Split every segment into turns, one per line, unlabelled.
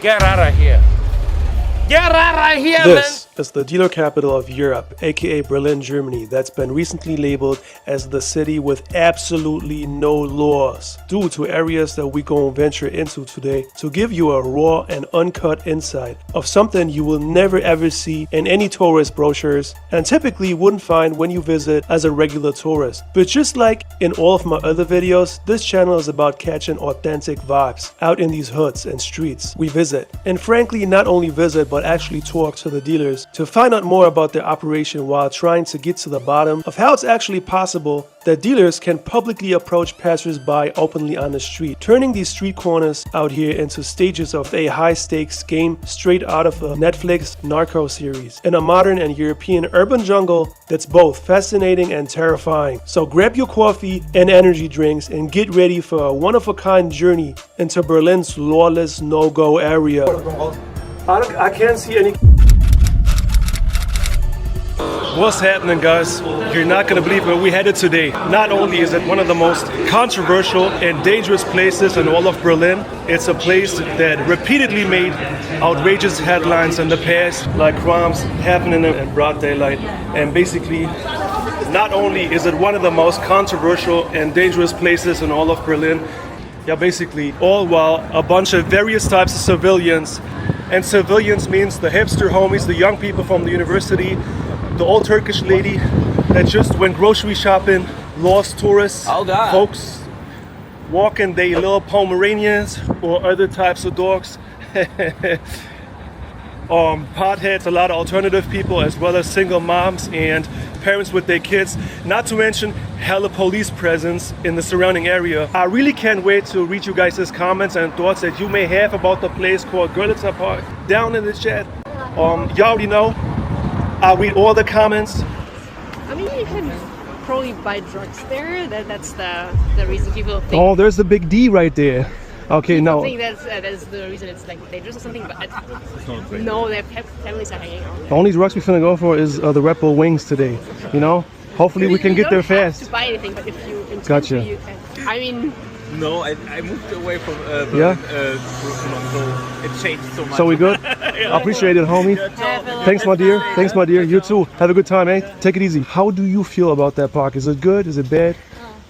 Get out of here. Get out of here,
This is the dealer capital of Europe, aka Berlin, Germany, that's been recently labeled as the city with absolutely no laws due to areas that we gon' venture into today to give you a raw and uncut insight of something you will never ever see in any tourist brochures and typically wouldn't find when you visit as a regular tourist. But just like in all of my other videos, this channel is about catching authentic vibes out in these hoods and streets we visit, and frankly not only visit but actually talk to the dealers to find out more about their operation while trying to get to the bottom of how it's actually possible that dealers can publicly approach passers-by openly on the street, turning these street corners out here into stages of a high-stakes game straight out of a Netflix NARCO series in a modern and European urban jungle that's both fascinating and terrifying. So grab your coffee and energy drinks and get ready for a one-of-a-kind journey into Berlin's lawless no-go area. I can't see any. What's happening, guys? You're not gonna believe where we headed today. Not only is it one of the most controversial and dangerous places in all of Berlin, it's a place that repeatedly made outrageous headlines in the past, like crimes happening in broad daylight. And basically, not only is it one of the most controversial and dangerous places in all of Berlin, yeah, basically, all while a bunch of various types of civilians, and civilians means the hipster homies, the young people from the university, the old Turkish lady that just went grocery shopping, lost tourists, folks walking their little Pomeranians or other types of dogs, potheads, a lot of alternative people, as well as single moms and parents with their kids, not to mention hella police presence in the surrounding area. I really can't wait to read you guys' comments and thoughts that you may have about the place called Gorlitzer Park down in the chat. You already know, I'll read all the comments.
I mean, you can probably buy drugs there. That's the reason people think.
Oh, there's the big D right there. Okay,
people
no.
think that's the reason it's like dangerous or something, but no, their families are hanging out there.
The only drugs we finna go for is the Red Bull wings today. You know, hopefully we can get there fast.
You don't have to buy anything, but if you intend
Gotcha.
to, you can. I mean.
No, I moved away from Berlin, so it changed so much.
So we good? I appreciate it, homie. Thanks, my dear. Thanks, my dear. You too. Have a good time, eh? Take it easy. How do you feel about that park? Is it good? Is it bad?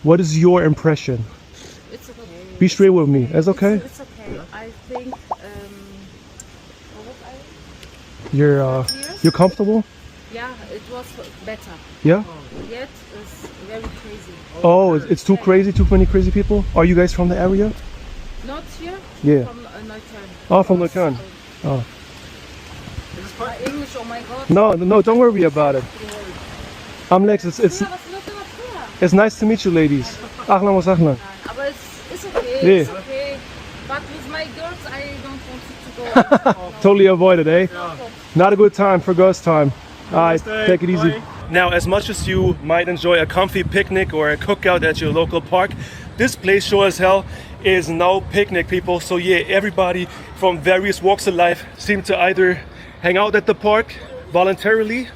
What is your impression?
It's okay.
Be straight with me. It's okay?
It's okay. I think.
You're comfortable?
Yeah, it was better.
Yeah?
Yet it's very crazy.
Oh, it's too crazy? Too many crazy people? Are you guys from the area?
Not here.
Yeah.
From Neukölln.
Oh, from Neukölln. Oh.
English, oh my god.
No, don't worry about it. I'm Lex. It's nice to meet you, ladies. Ahlan wa sahlan.
Aber it's okay.
Yeah.
It's okay. But with my girls, I don't want it to go.
Totally avoid it, eh? Not a good time for girls' time. Alright, take it easy. Now, as much as you might enjoy a comfy picnic or a cookout at your local park, this place sure as hell is no picnic, people. So yeah, everybody from various walks of life seem to either hang out at the park voluntarily,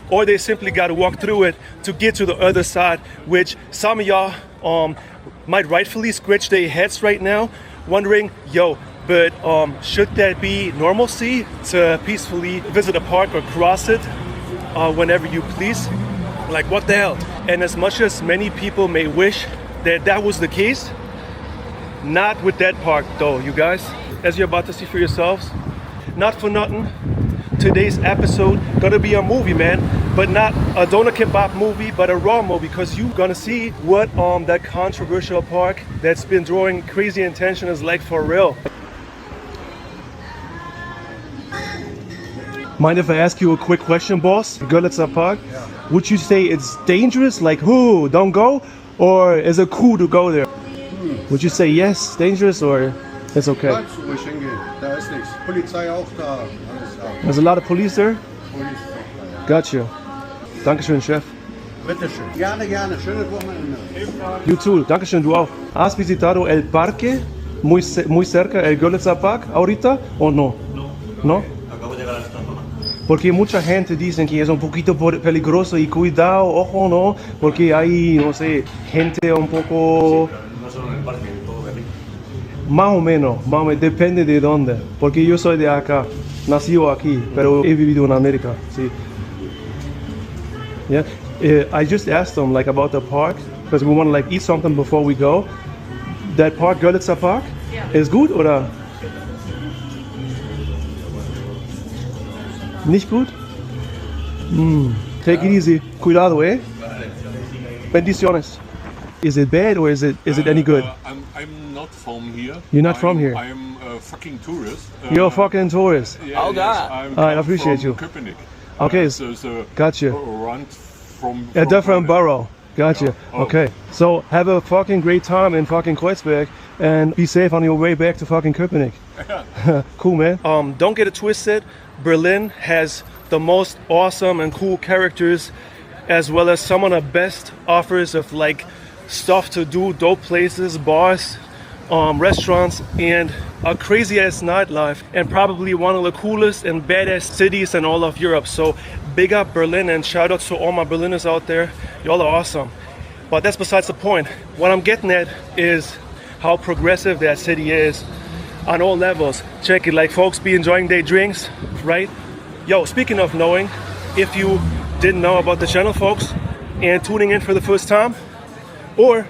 or they simply got to walk through it to get to the other side, which some of y'all might rightfully scratch their heads right now, wondering, yo, but should that be normalcy to peacefully visit a park or cross it whenever you please? Like, what the hell? And as much as many people may wish that that was the case, not with that park though, you guys. As you're about to see for yourselves, not for nothing, today's episode gonna be a movie, man, but not a doner kebab movie, but a raw movie, because you're gonna see what that controversial park that's been drawing crazy attention is like for real. Mind if I ask you a quick question, boss? Gorlitzer Park, would you say it's dangerous, like, whoo, don't go? Or is it cool to go there? Would you say yes, dangerous, or it's okay?
Bleibst du ruhig hingehen, da ist nichts. Polizei auch da, alles da.
There's a lot of police there?
Police ist auch da.
Gotcha. Dankeschön, Chef.
Bitteschön. Gerne, gerne. Schönes Wochenende.
You too. Dankeschön, du auch. ¿Has visitado el parque muy cerca, el Gorlitzer Park, ahorita, o no? No.
Acabo de llegar a esta zona.
Porque mucha gente dice que es un poquito peligroso y cuidado, ojo, ¿no? Porque hay, no sé, gente un poco...
No solo en el parque, en todo Berlín.
Más o menos, depende de dónde. Porque yo soy de acá, nacido aquí, pero he vivido en América, sí. Yeah, I just asked them like about the park because we want to like eat something before we go. That park, Gorlitzer Park, is good oder nicht gut? Take it easy. Cuidado, eh? Bendiciones. Is it bad or is it any good?
I'm not from here.
You're not from here?
I'm a fucking tourist.
You're a fucking tourist.
Yeah,
Oh, God.
I'm
I appreciate you.
Köpenick.
Okay,
So
gotcha.
Run from
A different borough. Gotcha.
Oh.
Okay. So have a fucking great time in fucking Kreuzberg and be safe on your way back to fucking Köpenick. Cool, man. Don't get it twisted. Berlin has the most awesome and cool characters, as well as some of the best offers of like stuff to do, dope places, bars, restaurants, and a crazy ass nightlife, and probably one of the coolest and badass cities in all of Europe. So big up Berlin and shout out to all my Berliners out there. Y'all are awesome. But that's besides the point. What I'm getting at is how progressive that city is on all levels. Check it, like folks be enjoying their drinks, right? Yo, speaking of knowing, if you didn't know about the channel, folks, and tuning in for the first time, or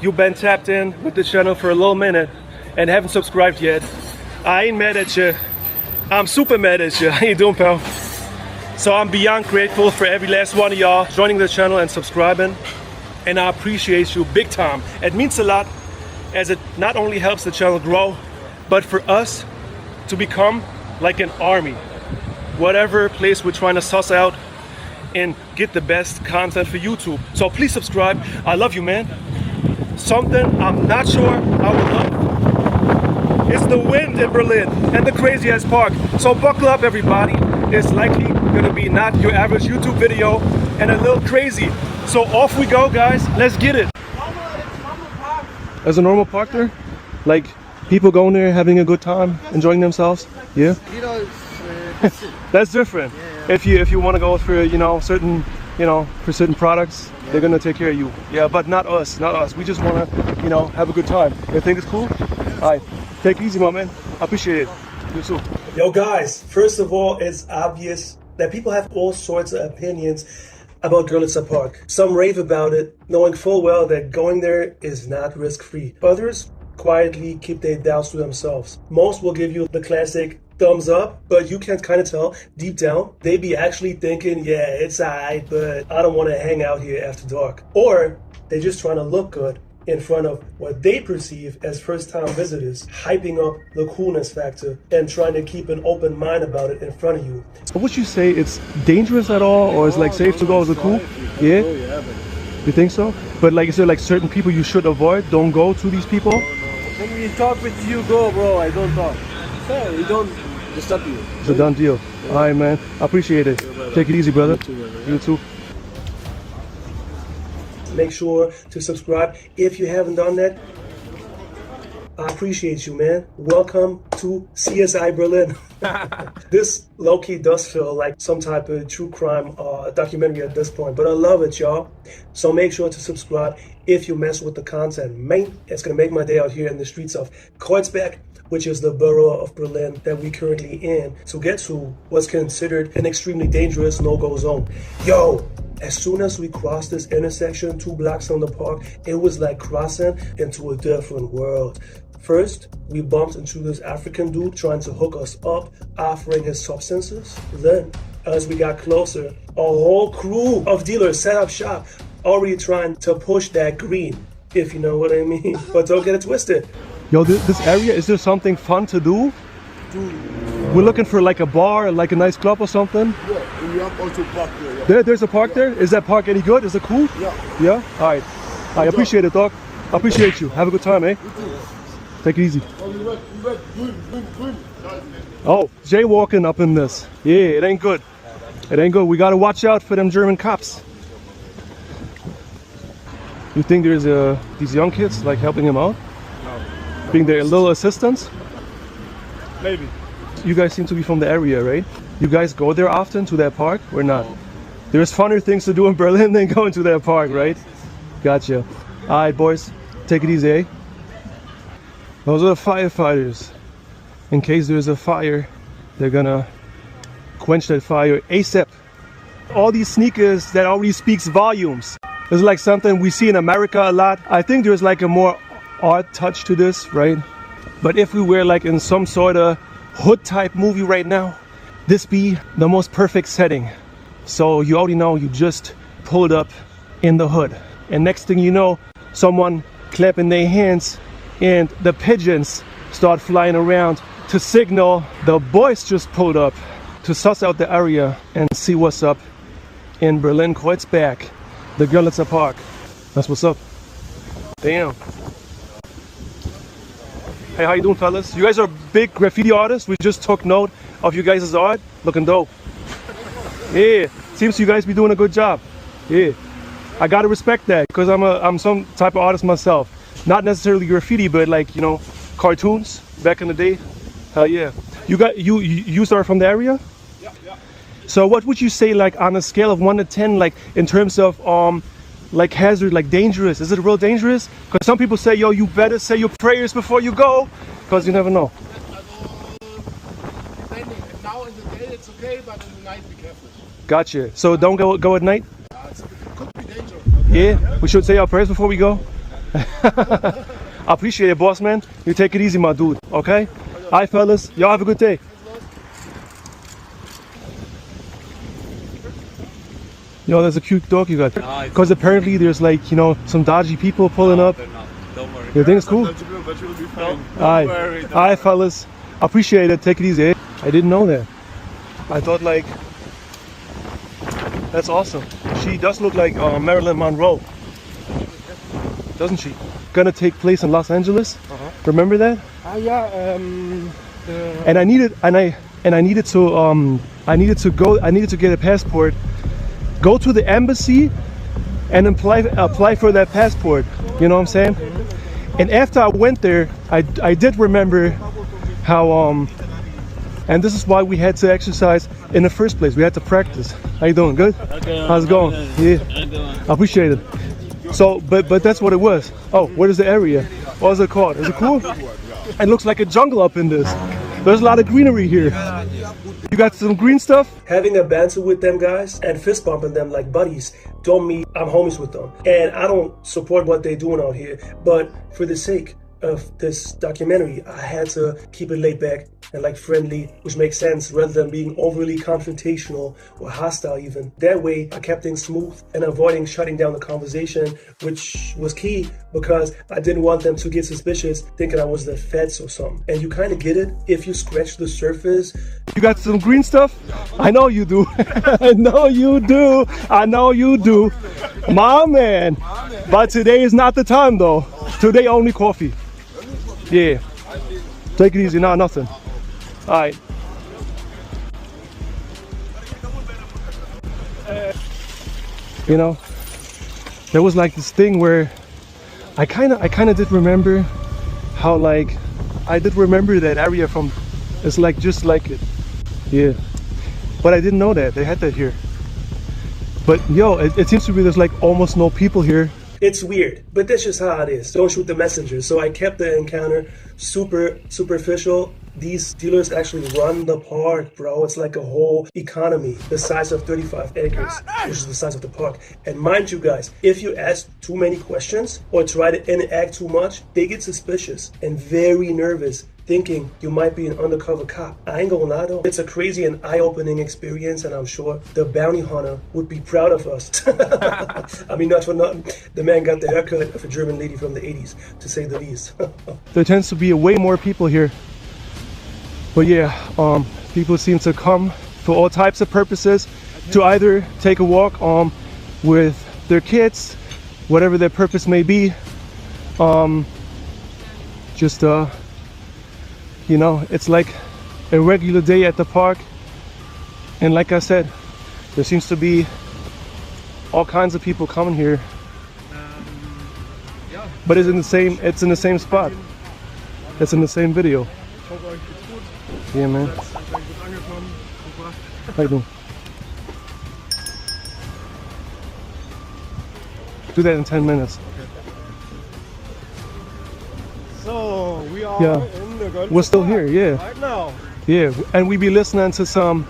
you've been tapped in with the channel for a little minute and haven't subscribed yet, I ain't mad at you. I'm super mad at you. How you doing, pal? So I'm beyond grateful for every last one of y'all joining the channel and subscribing, and I appreciate you big time. It means a lot, as it not only helps the channel grow, but for us to become like an army. Whatever place we're trying to suss out and get the best content for YouTube. So please subscribe. I love you, man. Something I'm not sure I would love is the wind in Berlin and the crazy ass park. So buckle up, everybody. It's likely gonna be not your average YouTube video and a little crazy. So off we go, guys. Let's get it. There's a normal park there? Like people going there having a good time, enjoying themselves? Yeah?
You know,
That's different. If you want to go for certain for certain products, they're gonna take care of you. Yeah, but not us. We just want to have a good time. You think it's cool? Alright, take it easy, my man. I appreciate it. You too. Yo, guys. First of all, it's obvious that people have all sorts of opinions about Gorlitzer Park. Some rave about it, knowing full well that going there is not risk-free. Others quietly keep their doubts to themselves. Most will give you the classic thumbs up, but you can kind of tell deep down they be actually thinking, yeah, it's alright, but I don't want to hang out here after dark. Or they're just trying to look good in front of what they perceive as first-time visitors, hyping up the coolness factor and trying to keep an open mind about it in front of you. Would you say it's dangerous at all, or is like safe to go? Is it cool? Yeah? You think so? But like, is there like certain people you should avoid? Don't go to these people?
When we talk with you, go, bro. I don't talk. Okay, we don't disturb you.
It's a done deal. Yeah. Alright, man. I appreciate it. Take it easy, brother. You too. Make sure to subscribe if you haven't done that. I appreciate you, man. Welcome to CSI Berlin. This low-key does feel like some type of true crime documentary at this point, but I love it, y'all. So make sure to subscribe if you mess with the content. Man, it's gonna make my day out here in the streets of Kreuzberg, which is the borough of Berlin that we're currently in, to get to what's considered an extremely dangerous no-go zone. Yo, as soon as we crossed this intersection 2 blocks from the park, it was like crossing into a different world. First, we bumped into this African dude trying to hook us up, offering his substances. Then, as we got closer, a whole crew of dealers set up shop, already trying to push that green, if you know what I mean. But don't get it twisted. Yo, this area, is there something fun to do? We're looking for like a bar, like a nice club or something.
yeah, and you have also park there.
There's a park there? Is that park any good? Is it cool?
Yeah.
Yeah? Alright. I appreciate it, dog. I appreciate you. Have a good time, eh? Take it easy. Oh, jaywalking up in this. Yeah, it ain't good. It ain't good. We gotta watch out for them German cops. You think there's these young kids like helping him out? No. Being their little assistants?
Maybe.
You guys seem to be from the area, right? You guys go there often to that park or not? There's funner things to do in Berlin than going to that park, right? Gotcha. Alright, boys. Take it easy, eh? Those are the firefighters. In case there's a fire, they're gonna quench that fire ASAP. All these sneakers that already speaks volumes. It's like something we see in America a lot. I think there's like a more art touch to this, right? But if we were like in some sort of hood type movie right now, this be the most perfect setting. So you already know you just pulled up in the hood. And next thing you know, someone clapping their hands and the pigeons start flying around to signal the boys just pulled up to suss out the area and see what's up in Berlin, Kreuzberg, the Gorlitzer Park. That's what's up. Damn. Hey, how you doing, fellas? You guys are big graffiti artists. We just took note of you guys' art. Looking dope. Yeah, seems you guys be doing a good job. Yeah, I gotta respect that because I'm some type of artist myself. Not necessarily graffiti, but like, you know, cartoons back in the day. Hell yeah. You start from the area?
Yeah.
So what would you say, like on a scale of 1 to 10, like in terms of like hazard, like dangerous? Is it real dangerous? Because some people say, yo, you better say your prayers before you go, because you never know.
Depending. Now in the day it's okay, but in the night be careful.
Gotcha. So don't go at night?
It could be dangerous.
Yeah, we should say our prayers before we go. I appreciate it, boss man. You take it easy, my dude. Okay? All right, fellas. Y'all have a good day. Yo, there's a cute dog you got. Because apparently there's like, you know, some dodgy people pulling up.
They're not. Don't worry.
You think it's cool?
But you'll be fine.
All right, fellas. I appreciate it. Take it easy. I didn't know that. I thought like, that's awesome. She does look like Marilyn Monroe, doesn't she? Gonna take place in Los Angeles. Remember that?
Yeah.
And I needed to get a passport. Go to the embassy and apply for that passport. You know what I'm saying? And after I went there, I did remember how and this is why we had to exercise in the first place. We had to practice. How you doing? Good? How's it going? Yeah. I appreciate it. So, but that's what it was. Oh, what is the area? What is it called? Is it cool? It looks like a jungle up in this. There's a lot of greenery here. You got some green stuff? Having a banter with them guys and fist bumping them like buddies don't mean I'm homies with them. And I don't support what they're doing out here. But for the sake of this documentary, I had to keep it laid back and like friendly, which makes sense rather than being overly confrontational or hostile even. That way I kept things smooth and avoiding shutting down the conversation, which was key because I didn't want them to get suspicious thinking I was the feds or something. And you kind of get it if you scratch the surface. You got some green stuff? I know you do. I know you do. I know you do. My man. But today is not the time though. Today only coffee. Yeah. Take it easy. Nah, nothing. All right. You know, there was like this thing where I kind of did remember how like I did remember that area from. It's like just like it. Yeah. But I didn't know that they had that here. But yo, it seems to be there's like almost no people here. It's weird, but that's just how it is. Don't shoot the messenger. So I kept the encounter super superficial. These dealers actually run the park, bro. It's like a whole economy the size of 35 acres, which is the size of the park. And mind you guys, if you ask too many questions or try to interact too much, they get suspicious and very nervous, thinking you might be an undercover cop. I ain't gonna lie though, it's a crazy and eye-opening experience, and I'm sure the bounty hunter would be proud of us. I mean, not for nothing, the man got the haircut of a German lady from the 80s, to say the least. There tends to be way more people here. But yeah, people seem to come for all types of purposes, to either take a walk with their kids, whatever their purpose may be. You know, it's like a regular day at the park. And like I said, there seems to be all kinds of people coming here. But it's in the same spot. It's in the same video. Yeah, man. How you doing? Do that in 10 minutes.
So We are
Yeah.
in the Gorlitzer
We're still
Park
here, yeah.
right now.
Yeah, and we be listening to some,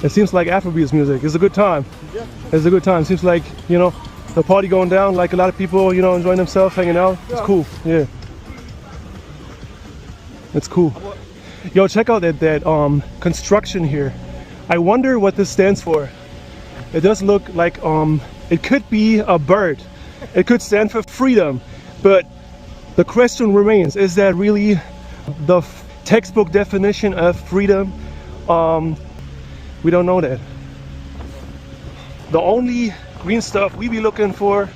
it seems like Afrobeats music. It's a good time.
Yeah.
It's a good time. Seems like, you know, the party going down, like a lot of people, you know, enjoying themselves, hanging out. It's
Yeah.
cool, yeah. It's cool. Yo, check out that construction here. I wonder what this stands for. It does look like, it could be a bird. It could stand for freedom, but the question remains, is that really the textbook definition of freedom? We don't know that. The only green stuff we be looking for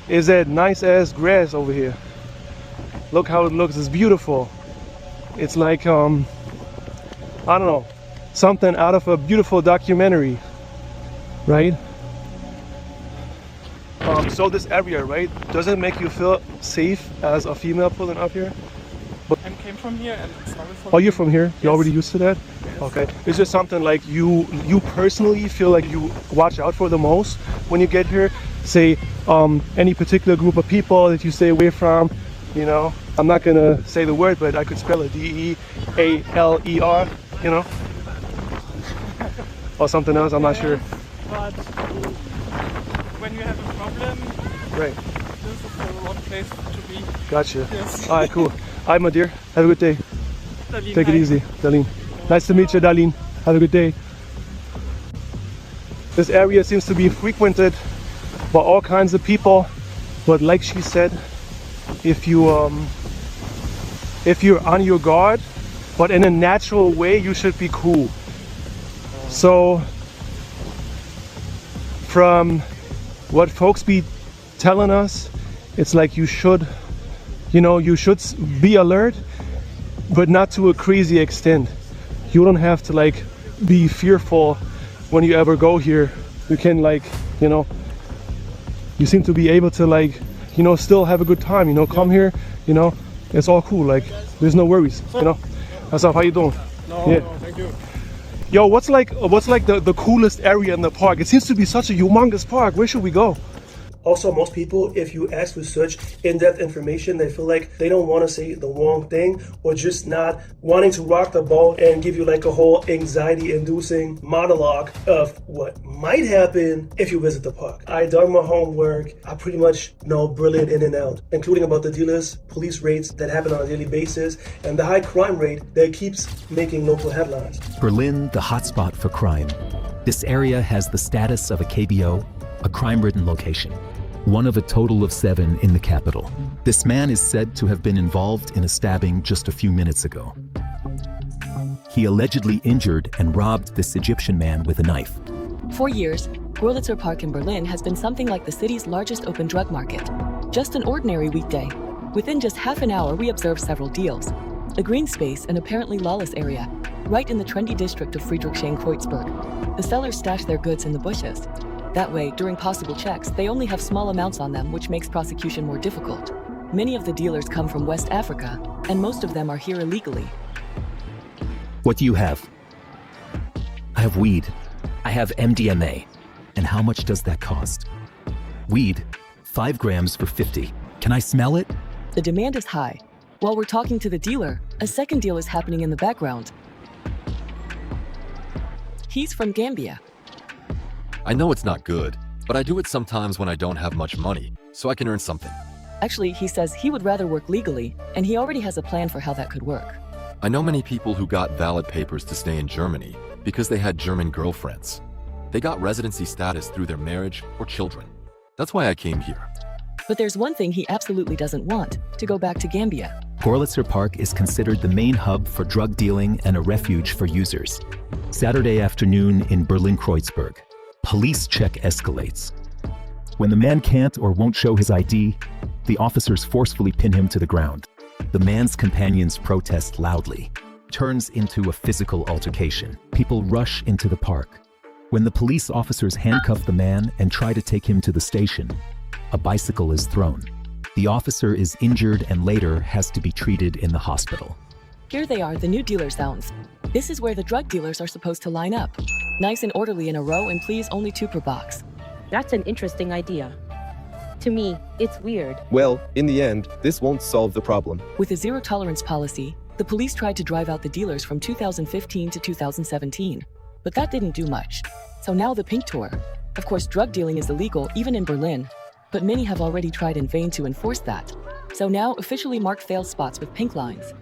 is that nice ass grass over here. Look how it looks, it's beautiful. It's like, I don't know, something out of a beautiful documentary, right? So this area, right, does it make you feel safe as a female pulling up here?
I came from here and sorry for.
Oh, you're from here? You're
Yes.
already used to that?
Yes.
Okay. Is there something like you personally feel like you watch out for the most when you get here? Say, any particular group of people that you stay away from, you know? I'm not gonna say the word, but I could spell it D-E-A-L-E-R, you know? Or something else, I'm not sure.
But when you have a problem,
Right.
this is the wrong place to be.
Gotcha.
Yes.
All right, cool. All right, my dear. Have a good day.
Darlene,
Take it
hi.
easy, Darlene. Nice to meet you, Darlene. Have a good day. This area seems to be frequented by all kinds of people, but like she said, if you're on your guard, but in a natural way, you should be cool. So, from what folks be telling us, it's like you should be alert, but not to a crazy extent. You don't have to like be fearful when you ever go here. You can like, you know, you seem to be able to like, you know, still have a good time, you know, come here, you know, it's all cool, like there's no worries, you know. What's up, how you doing?
No,
Yeah.
no, thank you.
Yo, what's like the coolest area in the park? It seems to be such a humongous park. Where should we go? Also, most people, if you ask for such in-depth information, they feel like they don't want to say the wrong thing or just not wanting to rock the boat and give you like a whole anxiety-inducing monologue of what might happen if you visit the park. I done my homework. I pretty much know Berlin in and out, including about the dealers, police raids that happen on a daily basis, and the high crime rate that keeps making local headlines.
Berlin, the hotspot for crime. This area has the status of a KBO, a crime-ridden location. One of a total of 7 in the capital. This man is said to have been involved in a stabbing just a few minutes ago. He allegedly injured and robbed this Egyptian man with a knife.
For years, Gorlitzer Park in Berlin has been something like the city's largest open drug market. Just an ordinary weekday. Within just half an hour, we observed several deals. A green space, an apparently lawless area, right in the trendy district of Kreuzberg. The sellers stash their goods in the bushes. That way, during possible checks, they only have small amounts on them, which makes prosecution more difficult. Many of the dealers come from West Africa, and most of them are here illegally.
What do you have? I have weed. I have MDMA. And how much does that cost? Weed, 5 grams for 50. Can I smell it?
The demand is high. While we're talking to the dealer, a second deal is happening in the background. He's from Gambia.
I know it's not good, but I do it sometimes when I don't have much money, so I can earn something.
Actually, he says he would rather work legally, and he already has a plan for how that could work.
I know many people who got valid papers to stay in Germany because they had German girlfriends. They got residency status through their marriage or children. That's why I came here.
But there's one thing he absolutely doesn't want, to go back to Gambia.
Gorlitzer Park is considered the main hub for drug dealing and a refuge for users. Saturday afternoon in Berlin Kreuzberg. Police check escalates. When the man can't or won't show his ID, the officers forcefully pin him to the ground. The man's companions protest loudly. Turns into a physical altercation. People rush into the park. When the police officers handcuff the man and try to take him to the station, a bicycle is thrown. The officer is injured and later has to be treated in the hospital.
Here they are, the new dealer zones. This is where the drug dealers are supposed to line up. Nice and orderly in a row, and please only 2 per box.
That's an interesting idea. To me, it's weird.
Well, in the end, this won't solve the problem.
With a zero-tolerance policy, the police tried to drive out the dealers from 2015 to 2017. But that didn't do much. So now the pink tour. Of course, drug dealing is illegal even in Berlin. But many have already tried in vain to enforce that. So now officially mark failed spots with pink lines.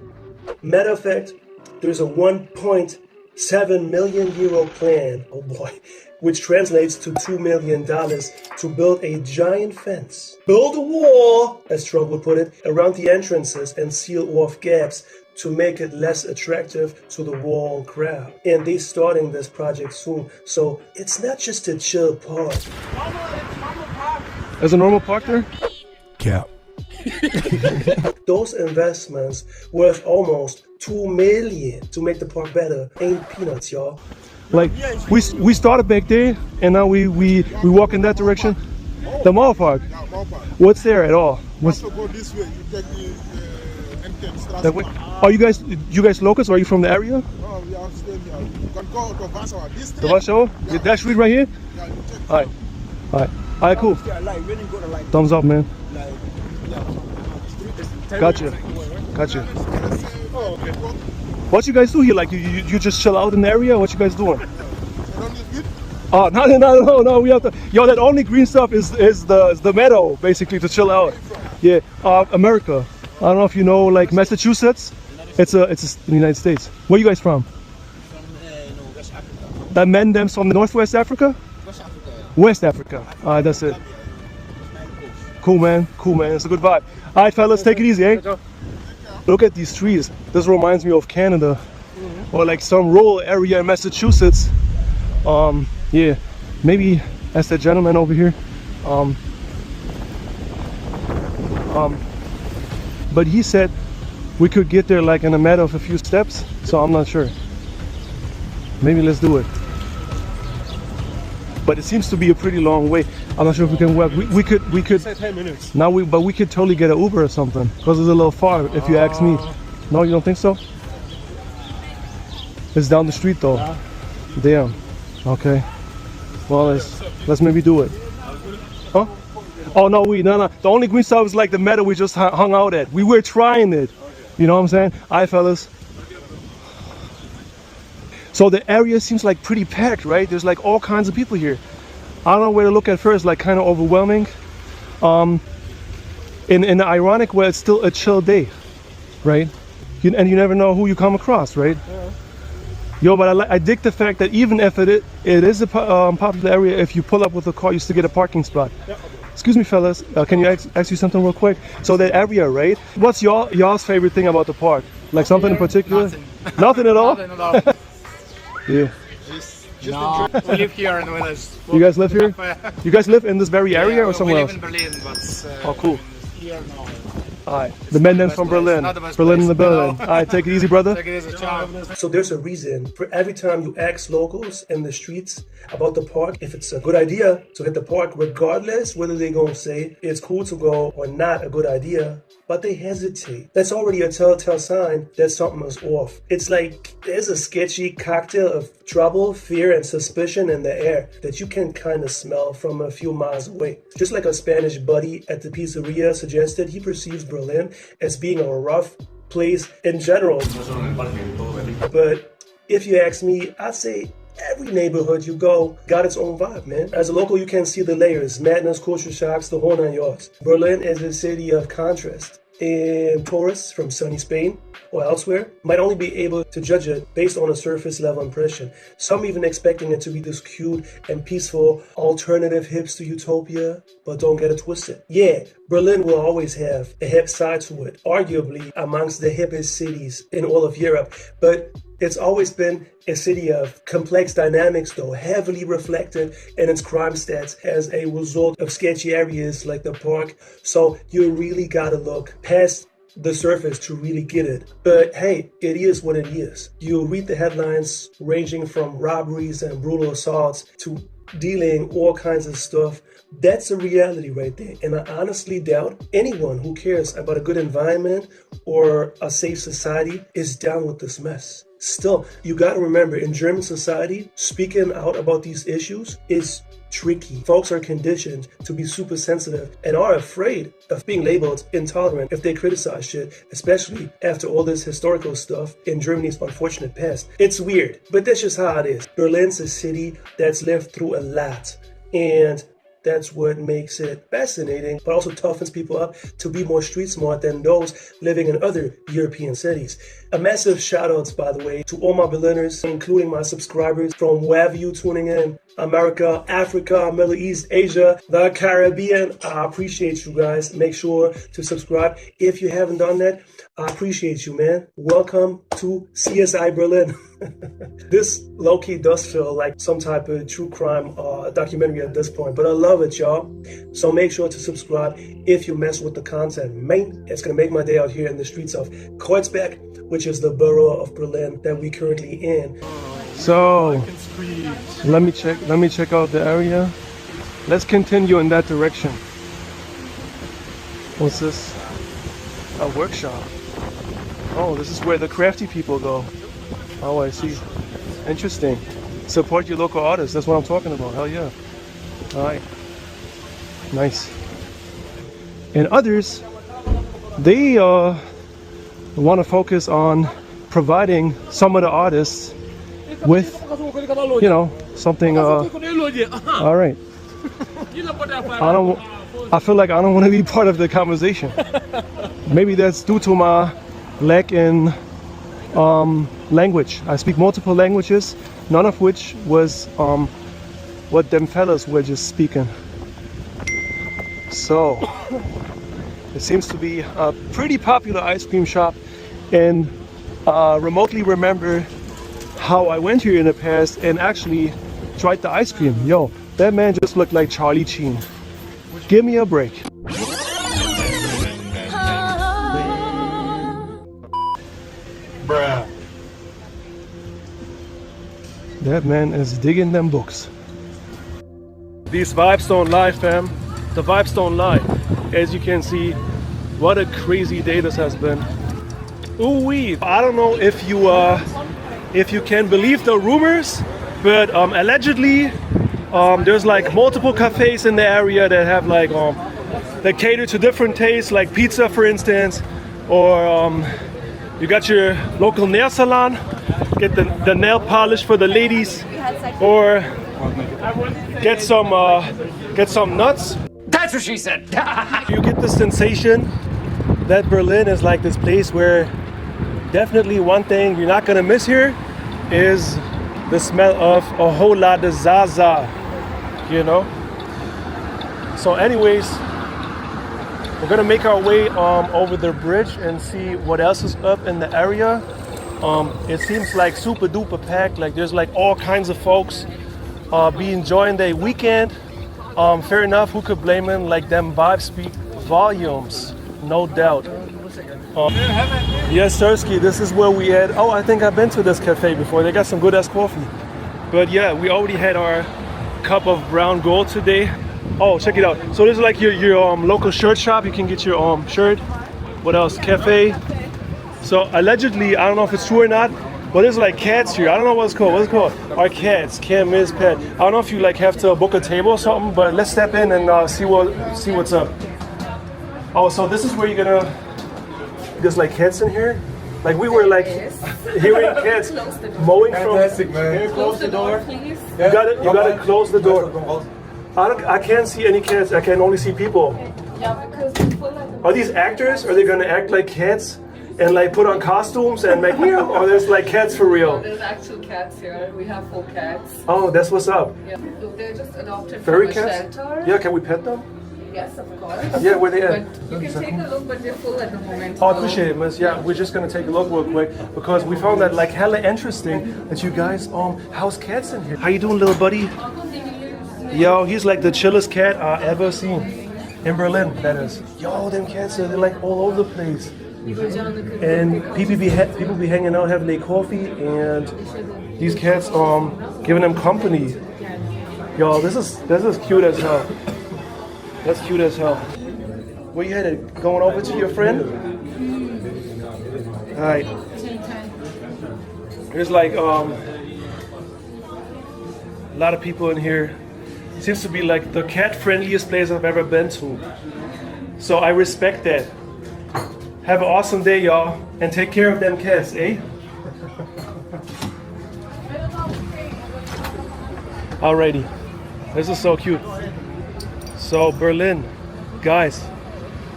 Matter of fact, there's a 1.7 million euro plan, oh boy, which translates to $2 million to build a giant fence. Build a wall, as Trump would put it, around the entrances and seal off gaps to make it less attractive to the wall crowd. And they're starting this project soon, so it's not just a chill park.
There's a normal park there?
Cap.
Those investments worth almost $2 million to make the park better. Ain't peanuts, y'all.
Like, we started back there, and now we walk in that direction. The mall park. What's there at all? What's
go this way, you take the entrance.
that way? Are you guys locals? Or are you from the area?
No, we are staying here. You can go to Warsaw. This
The Warsaw? Yeah, that street right here?
Yeah, you check.
Alright. Alright, cool. Thumbs up, man. Gotcha. What you guys do here? Like you just chill out in the area? What you guys doing? Oh, no. We have to. Yo, that only green stuff is the meadow, basically, to chill out. Yeah. America. I don't know if you know, like Massachusetts. It's the United States. Where you guys from?
West Africa.
That men them from Northwest Africa? West Africa. Alright, that's it. Cool, man. It's a good vibe. Alright, fellas, take it easy, eh? Look at these trees. This reminds me of Canada, or like some rural area in Massachusetts. Yeah, maybe that's the gentleman over here. But he said we could get there like in a matter of a few steps, so I'm not sure. Maybe let's do it. But it seems to be a pretty long way. I'm not sure if we can walk. We could.
Say 10 minutes.
Now but we could totally get an Uber or something, because it's a little far if you ask me. No, you don't think so? It's down the street though. Damn. Okay. Well, let's maybe do it. Huh? Oh no, no. The only green stuff is like the meadow we just hung out at. We were trying it. You know what I'm saying? Alright, fellas. So the area seems like pretty packed, right? There's like all kinds of people here. I don't know where to look at first, like kind of overwhelming. In an ironic way, it's still a chill day, right? And you never know who you come across, right? Yeah. Yo, but I dig the fact that even if it is a popular area, if you pull up with a car, you still get a parking spot. Yeah. Excuse me, fellas, can you ask you something real quick? So that area, right? What's y'all's favorite thing about the park? Like something in particular?
Nothing.
Nothing at all?
Nothing at all.
Yeah.
No, we live here in Venice.
You guys live here? You guys live in this very area or somewhere else?
We live in Berlin, but
oh, cool.
Here now.
Alright, the men then from Berlin. Berlin in the building. Alright, take it easy, brother.
Take it easy, ciao.
So there's a reason for every time you ask locals in the streets about the park, if it's a good idea to hit the park, regardless whether they're gonna say it's cool to go or not a good idea, but they hesitate. That's already a telltale sign that something is off. It's like there's a sketchy cocktail of trouble, fear, and suspicion in the air that you can kind of smell from a few miles away. Just like a Spanish buddy at the pizzeria suggested, he perceives Berlin as being a rough place in general. But if you ask me, I'd say every neighborhood you go got its own vibe, man. As a local, you can see the layers, madness, culture shocks, the whole 9 yards. Berlin is a city of contrast, and tourists from sunny Spain or elsewhere might only be able to judge it based on a surface level impression. Some even expecting it to be this cute and peaceful alternative hipster utopia, but don't get it twisted. Yeah, Berlin will always have a hip side to it, arguably amongst the hippest cities in all of Europe, but it's always been a city of complex dynamics, though heavily reflected in its crime stats as a result of sketchy areas like the park. So you really gotta look past the surface to really get it. But hey, it is what it is. You'll read the headlines ranging from robberies and brutal assaults to dealing all kinds of stuff. That's a reality right there. And I honestly doubt anyone who cares about a good environment or a safe society is down with this mess. Still, you gotta remember, in German society, speaking out about these issues is tricky. Folks are conditioned to be super sensitive and are afraid of being labeled intolerant if they criticize shit, especially after all this historical stuff in Germany's unfortunate past. It's weird, but that's just how it is. Berlin's a city that's lived through a lot, and that's what makes it fascinating, but also toughens people up to be more street smart than those living in other European cities. A massive shout outs, by the way, to all my Berliners, including my subscribers from wherever you tuning in. America, Africa, Middle East, Asia, the Caribbean. I appreciate you guys. Make sure to subscribe if you haven't done that. I appreciate you, man. Welcome to CSI Berlin. This low-key does feel like some type of true crime documentary at this point, but I love it, y'all. So make sure to subscribe if you mess with the content. Man, it's gonna make my day out here in the streets of Kreuzberg, which is the borough of Berlin that we currently in.
So let me check out the area. Let's continue in that direction. What's this? A workshop. Oh, this is where the crafty people go. Oh, I see. Interesting. Support your local artists. That's what I'm talking about. Hell yeah. All right. Nice. And others, they want to focus on providing some of the artists with, you know, something. All right. I feel like I don't want to be part of the conversation. Maybe that's due to my lack in language. I speak multiple languages, none of which was what them fellas were just speaking. So it seems to be a pretty popular ice cream shop, and remotely remember how I went here in the past and actually tried the ice cream. Yo, that man just looked like Charlie Sheen. Give me a break.
Bruh.
That man is digging them books. These vibes don't lie, fam. The vibes don't lie. As you can see, what a crazy day this has been. Ooh-wee. I don't know if you can believe the rumors, but allegedly there's like multiple cafes in the area that have like that cater to different tastes, like pizza, for instance, or you got your local nail salon, get the nail polish for the ladies, or get some nuts.
That's what she said.
You get the sensation that Berlin is like this place where definitely one thing you're not gonna miss here is the smell of a whole lot of Zaza, you know? So anyways, we're gonna make our way over the bridge and see what else is up in the area. It seems like super duper packed, like there's like all kinds of folks be enjoying their weekend. Fair enough, who could blame him? Like them vibes speak volumes, no doubt. Yes, Sirski, this is where we had, oh, I think I've been to this cafe before. They got some good ass coffee. But yeah, we already had our cup of brown gold today. Oh, check it out. So this is like your local shirt shop. You can get your shirt. What else? Cafe. So allegedly, I don't know if it's true or not, but there's like cats here. I don't know what it's called. What's it called? Our cats. Can't miss pet. I don't know if you like have to book a table or something, but let's step in and see what's up. Oh, so this is where you're gonna. There's like cats in here. Like we were like hearing cats mowing from.
Man.
Close the door, please.
You gotta close the door. I can't see any cats. I can only see people.
Yeah, because it's full of
Are these actors? Are they gonna act like cats and like put on costumes and make meow? Or there's like cats for real?
There's actual cats here. We have full cats.
Oh, that's what's up.
Yeah, they're just adopted
Furry
from a
cats?
shelter.
Yeah, can we pet them?
Yes, of course.
Yeah, where they at?
But you can take a look, but they're full at the moment.
Oh, I appreciate it, miss. Yeah, we're just gonna take a look real quick because we found that like hella interesting that you guys house cats in here. How you doing, little buddy? Yo, he's like the chillest cat I ever seen in Berlin. That is. Yo, them cats they're like all over the place. And people be hanging out, having their coffee, and these cats giving them company. Yo, this is cute as hell. That's cute as hell. Where you headed? Going over to your friend? Alright.
There's like a lot of people in here. Seems to be like the cat friendliest place I've ever been to. So I respect that. Have an awesome day, y'all, and take care of them cats, eh? Alrighty, this is so cute. So Berlin, guys,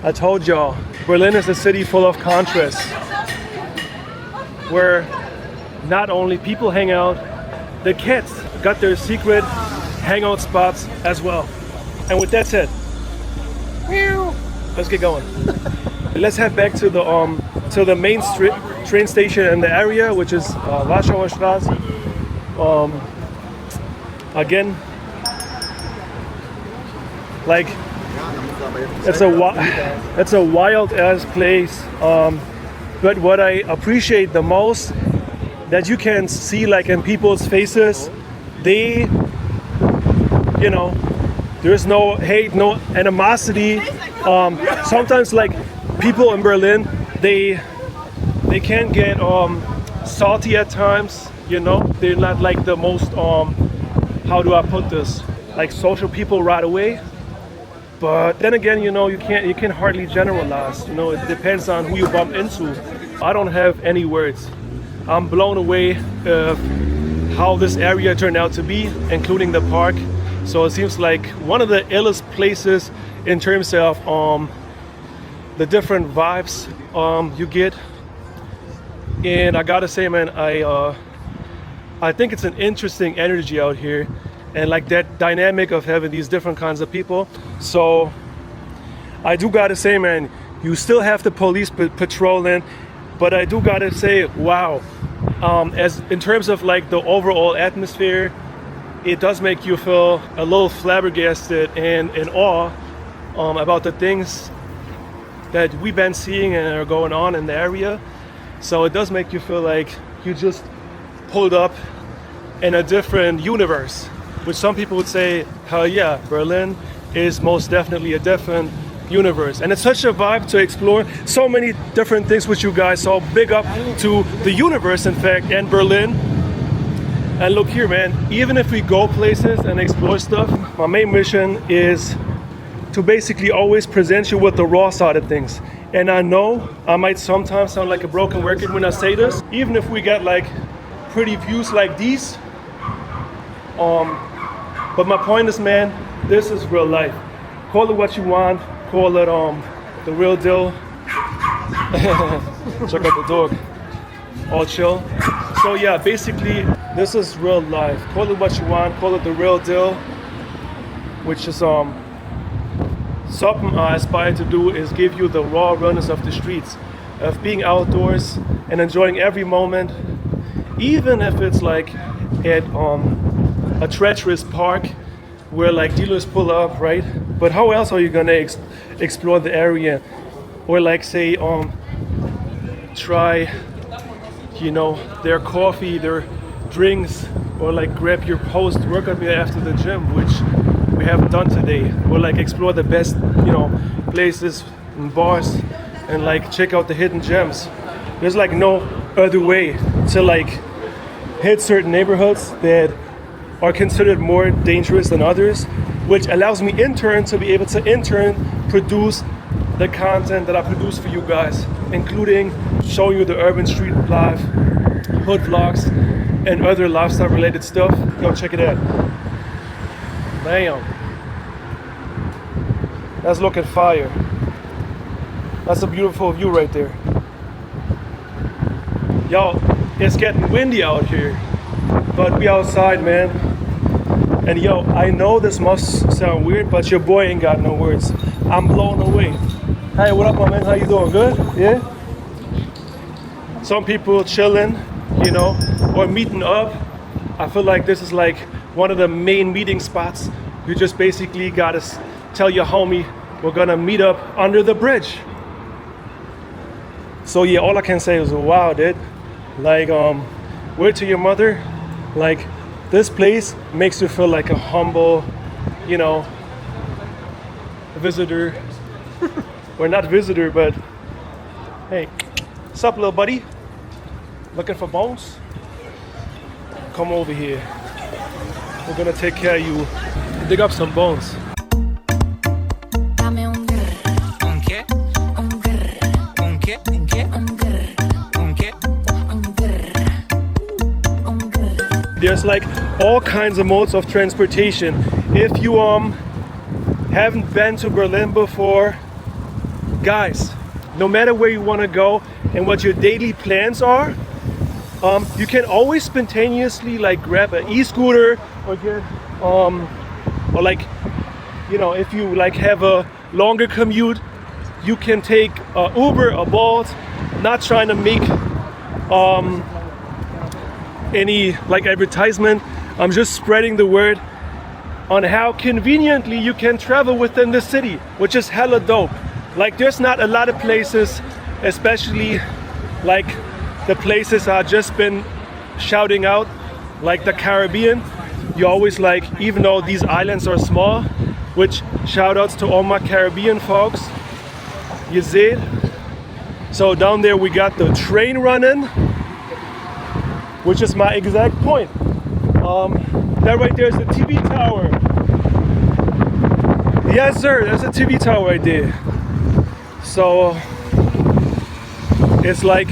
I told y'all, Berlin is a city full of contrasts, where not only people hang out, the cats got their secret hangout spots as well. And with that said, let's get going. Let's head back to the main train station in the area, which is Warschauer Straße. Again, like it's a wild ass place. But what I appreciate the most, that you can see like in people's faces, they, you know, there's no hate, no animosity. Sometimes like people in Berlin, they can get salty at times, you know. They're not like the most how do I put this, like social people right away. But then again, you know, you can hardly generalize. You know, it depends on who you bump into. I don't have any words. I'm blown away of how this area turned out to be, including the park. So it seems like one of the illest places in terms of the different vibes you get. And I gotta say, man, I think it's an interesting energy out here, and like that dynamic of having these different kinds of people. So I do gotta say, man, you still have the police patrolling, but I do gotta say, wow, as in terms of like the overall atmosphere, it does make you feel a little flabbergasted and in awe about the things that we've been seeing and are going on in the area. So it does make you feel like you just pulled up in a different universe, which some people would say, hell yeah, Berlin is most definitely a different universe. And it's such a vibe to explore so many different things with you guys. So big up to the universe, in fact, and Berlin. And look here, man, even if we go places and explore stuff, my main mission is to basically always present you with the raw side of things. And I know I might sometimes sound like a broken record when I say this, even if we get like pretty views like these. But my point is, man, this is real life. Call it what you want, call it the real deal. Check out the dog, all chill. So yeah, basically this is real life. Call it what you want, call it the real deal, which is something I aspire to do, is give you the raw realness of the streets, of being outdoors and enjoying every moment, even if it's like at a treacherous park where like dealers pull up, right? But how else are you gonna explore the area? Or like say try, you know, their coffee, their drinks, or like grab your post-workout meal after the gym, which we haven't done today. Or like explore the best, you know, places and bars and like check out the hidden gems. There's like no other way to like hit certain neighborhoods that are considered more dangerous than others, which allows me in turn to be able to in turn produce the content that I produce for you guys, including showing you the urban street life, hood vlogs, and other lifestyle related stuff. Go check it out. Damn. That's looking fire. That's a beautiful view right there. Yo, it's getting windy out here, but we outside, man. And yo, I know this must sound weird, but your boy ain't got no words. I'm blown away. Hey, what up, my man? How you doing? Good? Yeah? Some people chilling, you know, or meeting up. I feel like this is like one of the main meeting spots. You just basically gotta tell your homie, we're gonna meet up under the bridge. So yeah, all I can say is, wow, dude. Like, word to your mother, like, this place makes you feel like a humble, you know, visitor. Or not visitor, but hey, what's up, little buddy? Looking for bones? come over here. We're gonna take care of you. Dig up some bones. There's like all kinds of modes of transportation. If you haven't been to Berlin before, guys, no matter where you want to go and what your daily plans are, you can always spontaneously like grab an e-scooter or get or like, you know, if you like have a longer commute, you can take Uber or Bolt. Not trying to make any like advertisement. I'm just spreading the word on how conveniently you can travel within the city, which is hella dope. Like there's not a lot of places, especially like the places I've just been shouting out, like the Caribbean. You always like, even though these islands are small, which shout outs to all my Caribbean folks, you see it? So down there we got the train running, which is my exact point. That right there is the TV tower. Yes sir, there's a TV tower right there. So it's like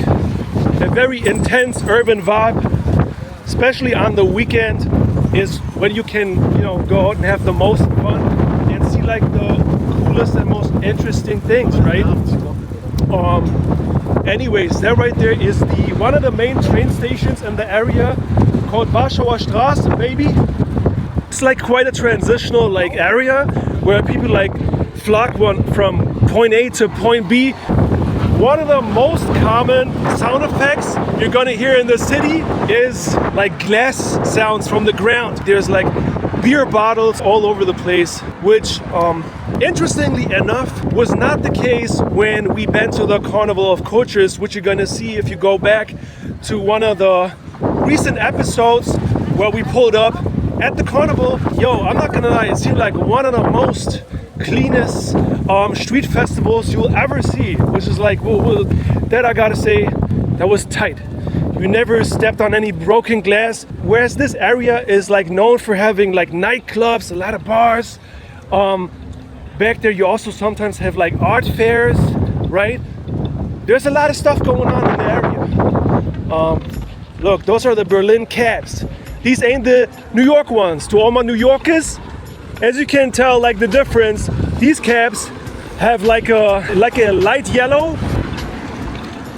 a very intense urban vibe, especially on the weekend, is when you can, you know, go out and have the most fun and see like the coolest and most interesting things, right? Anyways, that right there is one of the main train stations in the area, called Warschauer Straße, baby. It's like quite a transitional like area where people like flock from point A to point B. One of the most common sound effects you're gonna hear in the city is like glass sounds from the ground. There's like beer bottles all over the place, which interestingly enough was not the case when we went to the Carnival of Cultures, which you're gonna see if you go back to one of the recent episodes where we pulled up at the carnival. Yo, I'm not gonna lie, it seemed like one of the most cleanest street festivals you'll ever see, which is like, whoa, that I gotta say, that was tight. You never stepped on any broken glass, whereas this area is like known for having like nightclubs, a lot of bars. Back there you also sometimes have like art fairs, right? There's a lot of stuff going on in the area. Look, those are the Berlin cabs. These ain't the New York ones. To all my New Yorkers, as you can tell, like the difference, these cabs have like a light yellow.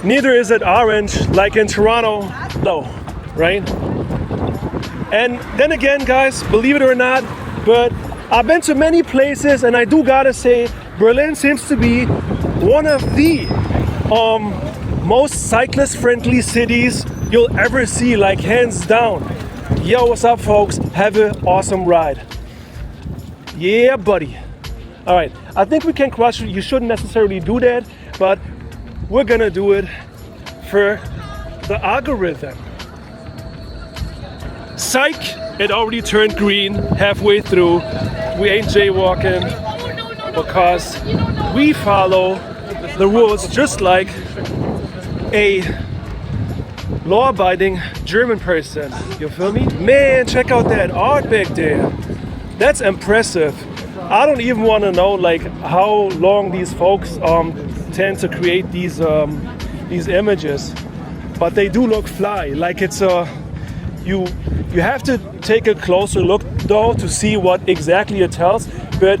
Neither is it orange like in Toronto, no, right? And then again, guys, believe it or not, but I've been to many places and I do gotta say, Berlin seems to be one of the most cyclist-friendly cities you'll ever see, like hands down. Yo, what's up, folks? Have an awesome ride. Yeah, buddy. All right, I think we can cross. You shouldn't necessarily do that, but we're gonna do it for the algorithm. Psych! It already turned green halfway through. We ain't jaywalking because we follow the rules just like a law-abiding German person. You feel me? Man, check out that art back there. That's impressive. I don't even want to know like how long these folks tend to create these images, but they do look fly. Like it's you have to take a closer look though to see what exactly it tells. But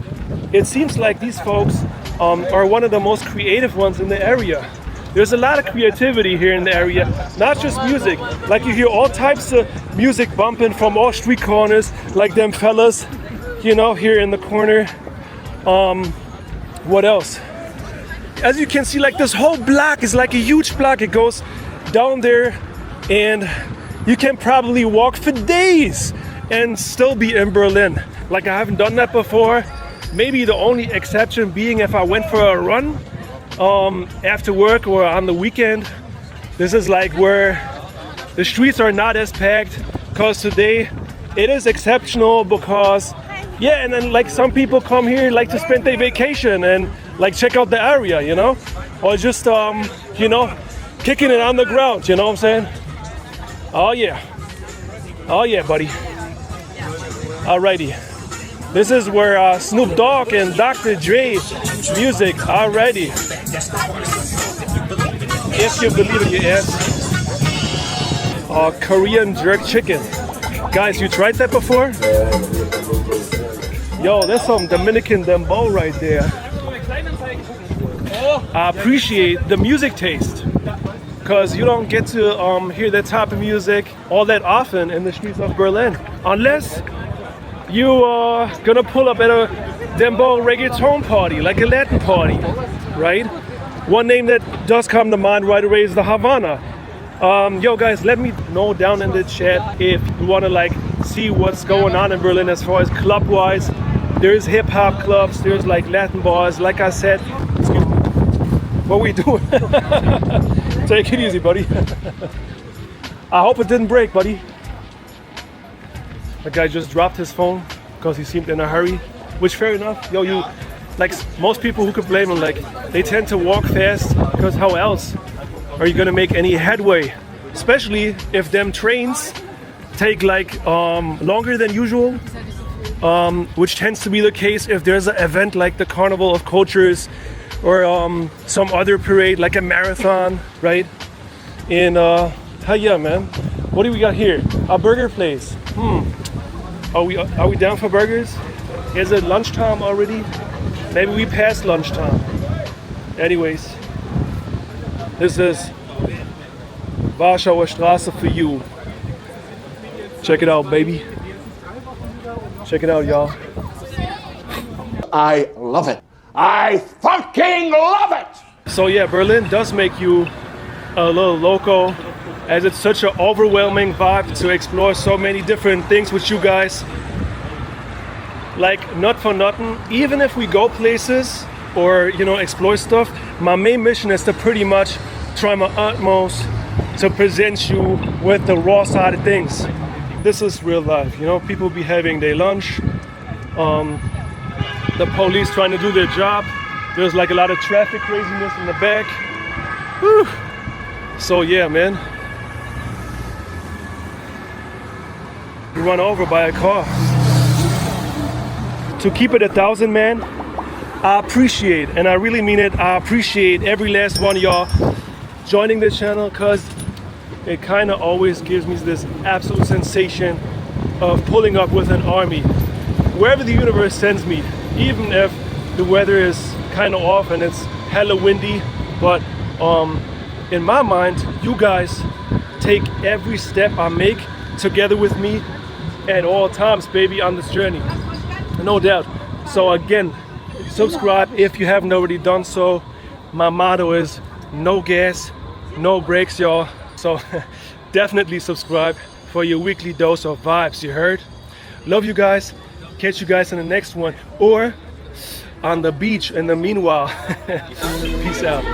it seems like these folks are one of the most creative ones in the area. There's a lot of creativity here in the area, not just music. Like you hear all types of music bumping from all street corners, like them fellas, you know, here in the corner. What else? As you can see, like this whole block is like a huge block. It goes down there and you can probably walk for days and still be in Berlin. Like I haven't done that before. Maybe the only exception being if I went for a run after work or on the weekend. This is like where the streets are not as packed, because today it is exceptional because yeah, and then like some people come here like to spend their vacation and like check out the area, you know, or just you know, kicking it on the ground, you know what I'm saying? Oh yeah. Oh yeah, buddy. Alrighty. This is where Snoop Dogg and Dr. Dre music. Alrighty. If you believe it, you ask. Korean jerk chicken. Guys, you tried that before? Yo, there's some Dominican dembow right there. I appreciate the music taste, because you don't get to hear that type of music all that often in the streets of Berlin, unless you are gonna pull up at a dembow reggaeton party, like a Latin party, right? One name that does come to mind right away is the Havana. Yo guys, let me know down in the chat if you want to like see what's going on in Berlin as far as club wise. There's hip hop clubs, there's like Latin bars. Like I said, excuse me, what we doing? Take it easy, buddy. I hope it didn't break, buddy. The guy just dropped his phone because he seemed in a hurry, which fair enough. Yo, you, like most people who could blame him, like they tend to walk fast because how else are you gonna make any headway? Especially if them trains take like longer than usual, which tends to be the case if there's an event like the Carnival of Cultures or some other parade like a marathon, right? And yeah, man. What do we got here? A burger place. Are we down for burgers? Is it lunchtime already? Maybe we passed lunchtime. Anyways, this is Warschauer Straße for you. Check it out, baby. Check it out, y'all.
I love it. I fucking love it!
So yeah, Berlin does make you a little loco, as it's such an overwhelming vibe to explore so many different things with you guys. Like, not for nothing, even if we go places or, you know, explore stuff, my main mission is to pretty much try my utmost to present you with the raw side of things. This is real life, you know, people be having their lunch, the police trying to do their job, there's like a lot of traffic craziness in the back. Whew. So yeah, man. We run over by a car. To keep it 1,000, man, I appreciate, and I really mean it, I appreciate every last one of y'all joining this channel, because it kind of always gives me this absolute sensation of pulling up with an army. Wherever the universe sends me, even if the weather is kind of off and it's hella windy, but in my mind, you guys take every step I make together with me at all times, baby, on this journey. No doubt. So again, subscribe if you haven't already done so. My motto is no gas, no brakes, y'all. So definitely subscribe for your weekly dose of vibes, you heard? Love you guys. Catch you guys in the next one, or on the beach in the meanwhile. Peace out.